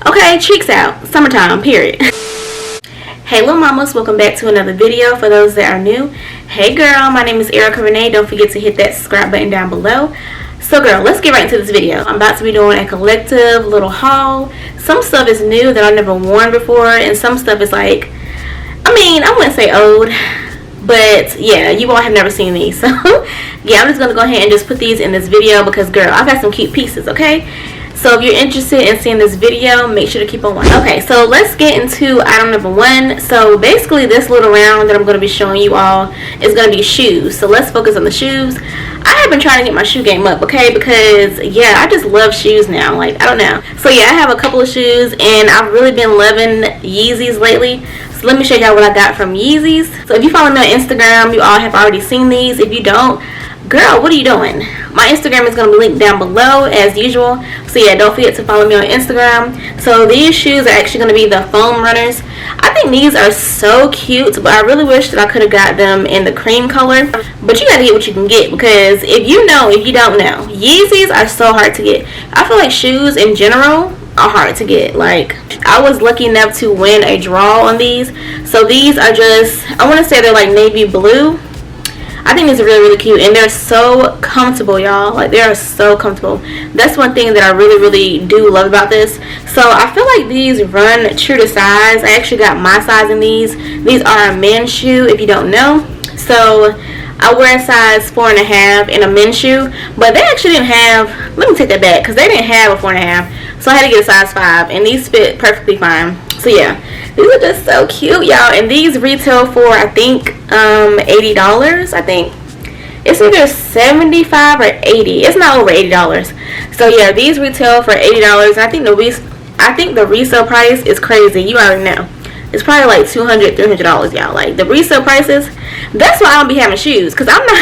Okay, cheeks out. Summertime, period. Hey little mamas, welcome back to another video. For those that are new, hey girl, my name is eri.reneee. Don't forget to hit that subscribe button down below. So girl, let's get right into this video. I'm about to be doing a collective little haul. Some stuff is new that I've never worn before, and some stuff is like, I wouldn't say old, but yeah, you all have never seen these. So yeah, I'm just gonna go ahead and just put these in this video because girl, I got some cute pieces, okay? So if you're interested in seeing this video, make sure to keep on watching. Okay, so let's get into item number one. So basically this little round that I'm going to be showing you all is going to be shoes. So let's focus on the shoes. I have been trying to get my shoe game up, okay, because yeah, I just love shoes now. Like, I don't know. So yeah, I have a couple of shoes and I've really been loving Yeezys lately. So let me show you what I got from Yeezys. So if you follow me on Instagram, you all have already seen these. If you don't, girl, what are you doing? My Instagram is going to be linked down below as usual. So yeah, don't forget to follow me on Instagram. So these shoes are actually going to be the foam runners. I think these are so cute, but I really wish that I could have got them in the cream color. But you got to get what you can get, because if you know, if you don't know, Yeezys are so hard to get. I feel like shoes in general are hard to get. Like, I was lucky enough to win a draw on these. So these are just, I want to say they're like navy blue. I think these are really, really cute, and they're so comfortable, y'all. Like, they are so comfortable. That's one thing that I really, really do love about this. So I feel like these run true to size. I actually got my size in these. These are a men's shoe, if you don't know. So I wear a size 4.5 in a men's shoe, but they actually didn't have, let me take that back, because they didn't have a 4.5, so I had to get a size 5, and these fit perfectly fine. So yeah, these are just so cute, y'all, and these retail for, I think, $80. I think it's either $75 or $80. It's not over $80. So yeah, these retail for $80, and I think the resale price is crazy. You already know. It's probably like $200, $300, y'all. Like, the resale prices. That's why I don't be having shoes, because I'm not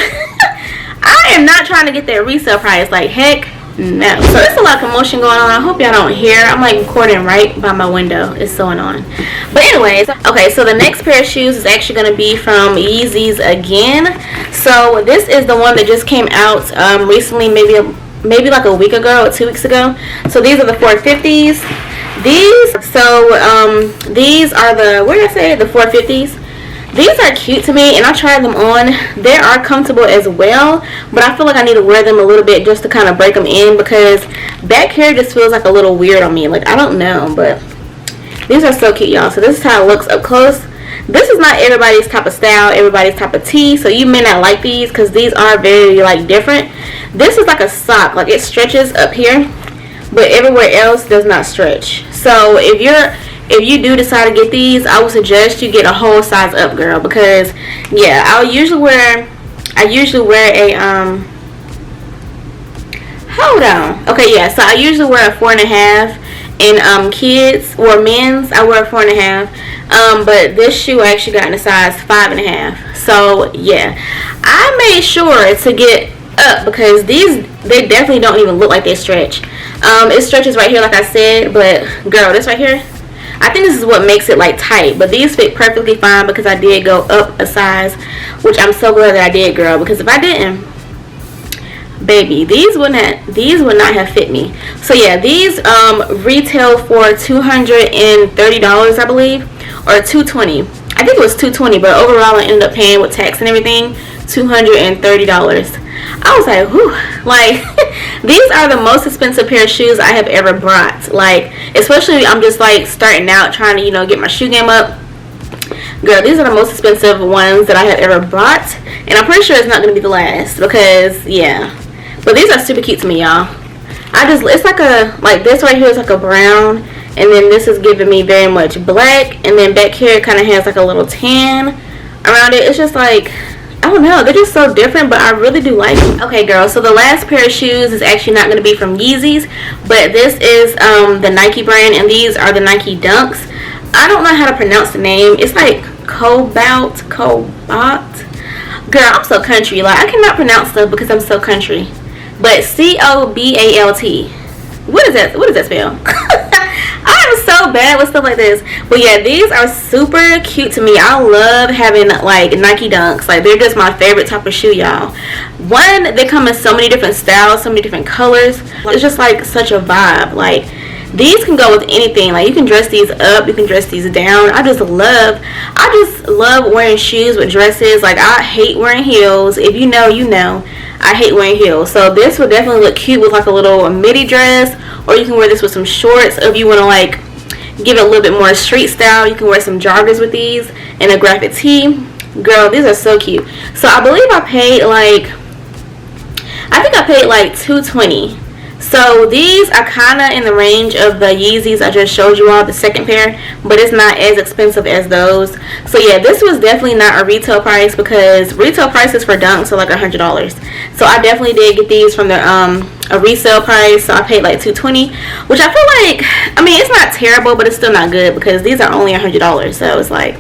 I am not trying to get that resale price. Like, heck no. So there's a lot of commotion going on. I hope y'all don't hear. I'm like recording right by my window. It's so annoying. But anyways, okay, so the next pair of shoes is actually going to be from Yeezys again. So this is the one that just came out recently, maybe like a week ago or 2 weeks ago. So these are the 450s. These are the, where did I say it? The 450s. These are cute to me, and I tried them on. They are comfortable as well, but I feel like I need to wear them a little bit just to kind of break them in, because back here just feels like a little weird on me. Like, I don't know, but these are so cute, y'all. So this is how it looks up close. This is not everybody's type of style, everybody's type of tee, so you may not like these because these are very, like, different. This is like a sock. Like, it stretches up here, but everywhere else does not stretch. So if you do decide to get these, I would suggest you get a whole size up, girl, because yeah, I usually wear a hold on. Okay, yeah, so I usually wear a 4.5 in kids or men's. I wear a 4.5, but this shoe I actually got in a size 5.5. So yeah, I made sure to get up because they definitely don't even look like they stretch. It stretches right here, like I said, but girl, this right here, I think this is what makes it like tight, but these fit perfectly fine because I did go up a size, which I'm so glad that I did, girl, because if I didn't, baby, these would not have fit me. So yeah, these retail for $230, I believe, or $220. I think it was $220, but overall I ended up paying with tax and everything $230. I was like, whew, like these are the most expensive pair of shoes I have ever brought. Like, especially I'm just like starting out trying to, you know, get my shoe game up. Girl, these are the most expensive ones that I have ever bought, and I'm pretty sure it's not going to be the last because yeah. But these are super cute to me, y'all. It's like a, like this right here is like a brown, and then this is giving me very much black, and then back here it kind of has like a little tan around it. It's just like, I don't know, they're just so different, but I really do like them. Okay, girl, so the last pair of shoes is actually not going to be from Yeezys, but this is the Nike brand, and these are the Nike Dunks. I don't know how to pronounce the name. It's like Cobalt. Girl, I'm so country. Like, I cannot pronounce stuff because I'm so country. But Cobalt. What is that? What does that spell? I'm so bad with stuff like this. But yeah, these are super cute to me. I love having like Nike Dunks. Like, they're just my favorite type of shoe, y'all. One, they come in so many different styles, so many different colors. It's just like such a vibe. Like, These can go with anything. Like, you can dress these up, you can dress these down. I just love wearing shoes with dresses. Like, I hate wearing heels. If you know, you know, I hate wearing heels. So this would definitely look cute with like a little midi dress, or you can wear this with some shorts. If you want to like give it a little bit more street style, you can wear some joggers with these and a graphic tee. Girl, these are so cute. So I believe I paid like, I think I paid like $220. So these are kind of in the range of the Yeezys I just showed you all, the second pair, but it's not as expensive as those. So yeah, this was definitely not a retail price, because retail prices for dunks are like $100. So I definitely did get these from the a resale price. So I paid like $220, which I feel like, I mean, it's not terrible, but it's still not good because these are only $100. So it's like,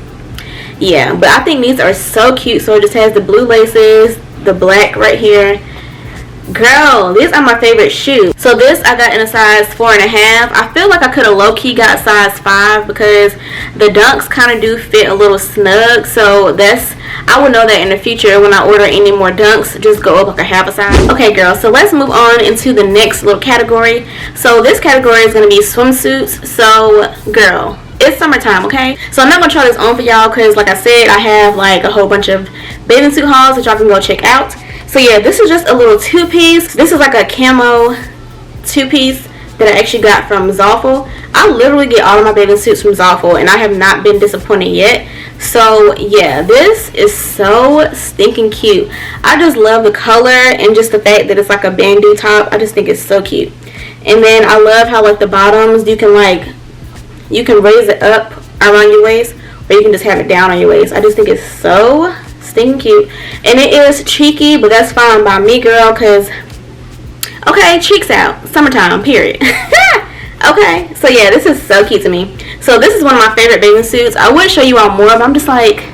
yeah, but I think these are so cute. So it just has the blue laces, the black right here. Girl, these are my favorite shoes. So this I got in a size 4.5. I feel like I could have low-key got size 5 because the dunks kind of do fit a little snug. So that's, I will know that in the future when I order any more dunks, just go up like a half a size. Okay, girl, so let's move on into the next little category. So this category is going to be swimsuits. So, girl, it's summertime, okay? So I'm not going to try this on for y'all because, like I said, I have like a whole bunch of bathing suit hauls that y'all can go check out. So yeah, this is just a little two-piece. This is like a camo two-piece that I actually got from Zaful. I literally get all of my bathing suits from Zaful, and I have not been disappointed yet. So yeah, this is so stinking cute. I just love the color and just the fact that it's like a bandeau top. I just think it's so cute. And then I love how like the bottoms, you can raise it up around your waist, or you can just have it down on your waist. I just think it's so stinking cute. And it is cheeky, but that's fine by me, girl, because, okay, cheeks out. Summertime, period. Okay, so yeah, this is so cute to me. So this is one of my favorite bathing suits. I would show you all more, but I'm just like,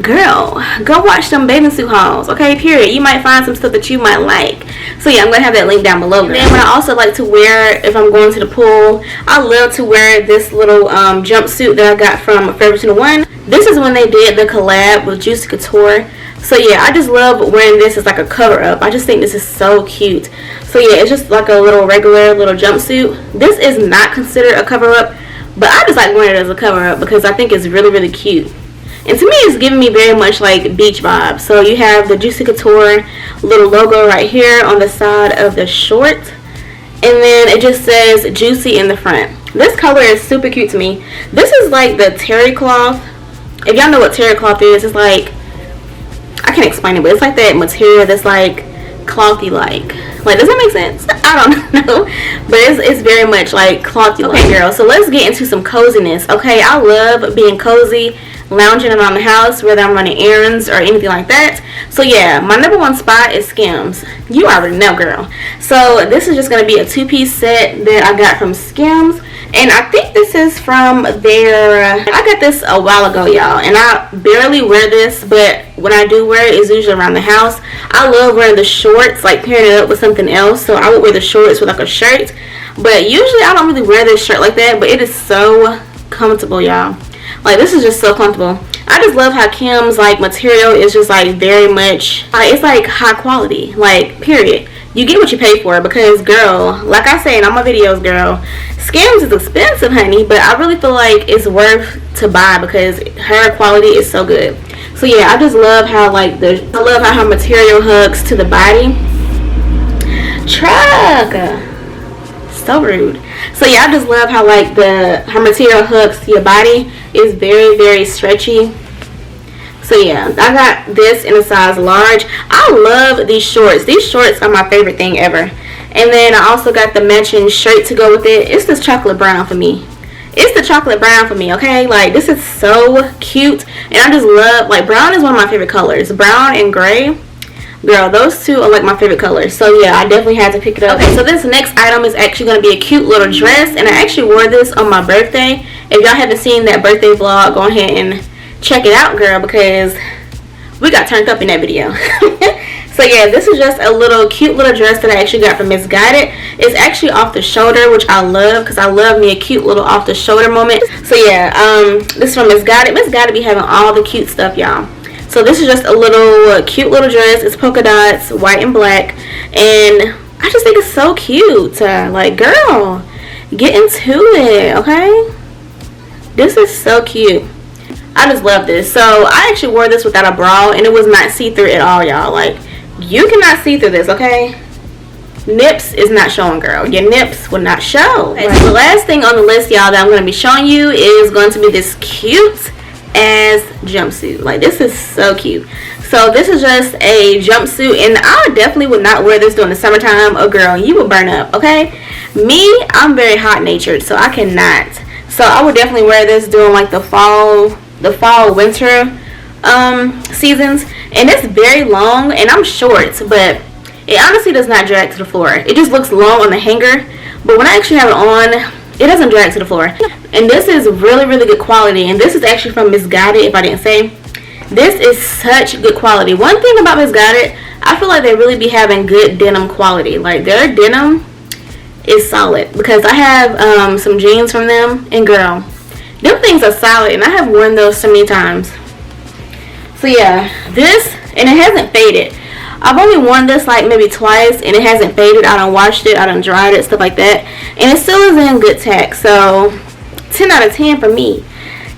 girl, go watch some bathing suit hauls, okay, period. You might find some stuff that you might like. So yeah, I'm going to have that link down below. And then what I also like to wear if I'm going to the pool, I love to wear this little jumpsuit that I got from Forever 21. This is when they did the collab with Juicy Couture. So yeah, I just love wearing this as like a cover up. I just think this is so cute. So yeah, it's just like a little regular little jumpsuit. This is not considered a cover up, but I just like wearing it as a cover up because I think it's really, really cute. And to me, it's giving me very much like beach vibes. So you have the Juicy Couture little logo right here on the side of the short. And then it just says Juicy in the front. This color is super cute to me. This is like the terry cloth. If y'all know what terry cloth is, it's like, I can't explain it, but it's like that material that's like clothy like. Like, does that make sense? I don't know. But it's very much like clothy like. Okay, girl, so let's get into some coziness. Okay, I love being cozy, lounging around the house, whether I'm running errands or anything like that. So yeah, my number one spot is Skims. You already know, girl. So this is just going to be a two-piece set that I got from Skims. And I think this is from their, I got this a while ago, y'all, and I barely wear this, but when I do wear it, it's usually around the house. I love wearing the shorts, like pairing it up with something else. So I would wear the shorts with like a shirt, but usually I don't really wear this shirt like that, but it is so comfortable, y'all. Like, this is just so comfortable. I just love how Kim's like material is just like very much, it's like high quality, like, period. You get what you pay for, because girl, like I say in all my videos, girl, Skims is expensive, honey, but I really feel like it's worth to buy because her quality is so good. So yeah, I just love how like I love how her material hugs to the body. Truck, so rude. So yeah, I just love how like her material hugs to your body. It's very, very stretchy. So yeah, I got this in a size large. I love these shorts. These shorts are my favorite thing ever. And then I also got the matching shirt to go with it. It's this chocolate brown for me. It's the chocolate brown for me, okay? Like, this is so cute. And I just love, like, brown is one of my favorite colors. Brown and gray. Girl, those two are like my favorite colors. So yeah, I definitely had to pick it up. Okay, so this next item is actually going to be a cute little dress. And I actually wore this on my birthday. If y'all haven't seen that birthday vlog, go ahead and check it out, girl, because we got turned up in that video. So yeah, this is just a little cute little dress that I actually got from Missguided. It's actually off the shoulder, which I love because I love me a cute little off the shoulder moment. So yeah, this is from Missguided. Missguided be having all the cute stuff, y'all. So this is just a little cute little dress. It's polka dots, white and black, and I just think it's so cute. Like, girl, get into it, okay? This is so cute. I just love this. So I actually wore this without a bra, and it was not see-through at all, y'all. Like, you cannot see through this, okay? Nips is not showing, girl. Your nips will not show. Okay, so the last thing on the list, y'all, that I'm going to be showing you is going to be this cute ass jumpsuit. Like, this is so cute. So this is just a jumpsuit, and I definitely would not wear this during the summertime. Oh, girl, you would burn up, okay? Me, I'm very hot natured, so I cannot. So I would definitely wear this during like the fall winter seasons. And it's very long, and I'm short, but it honestly does not drag to the floor. It just looks long on the hanger, but when I actually have it on, it doesn't drag to the floor. And this is really, really good quality, and this is actually from Missguided, if I didn't say. This is such good quality. One thing about Missguided, I feel like they really be having good denim quality. Like, their denim is solid, because I have some jeans from them, and girl, them things are solid, and I have worn those so many times. So yeah, this, and it hasn't faded. I've only worn this like maybe twice, and it hasn't faded. I done washed it, I done dried it, stuff like that, and it still is in good tack. So 10 out of 10 for me.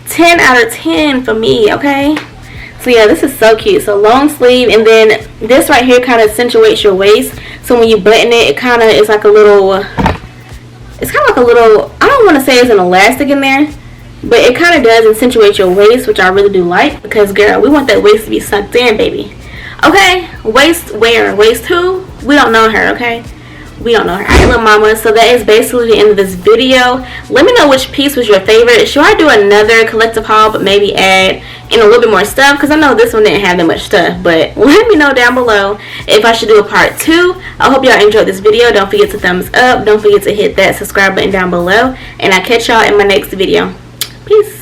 10 out of 10 for me, okay? So yeah, this is so cute. So long sleeve, and then this right here kind of accentuates your waist. So when you button it, it kind of is like a little, it's kind of like a little, I don't want to say it's an elastic in there, but it kind of does accentuate your waist, which I really do like, because girl, we want that waist to be sucked in, baby. Okay, waist where? Waist who? We don't know her, okay? We don't know her. Alright, little mama, so that is basically the end of this video. Let me know which piece was your favorite. Should I do another collective haul, but maybe add in a little bit more stuff? Because I know this one didn't have that much stuff, but let me know down below if I should do a part 2. I hope y'all enjoyed this video. Don't forget to thumbs up. Don't forget to hit that subscribe button down below. And I'll catch y'all in my next video. Peace.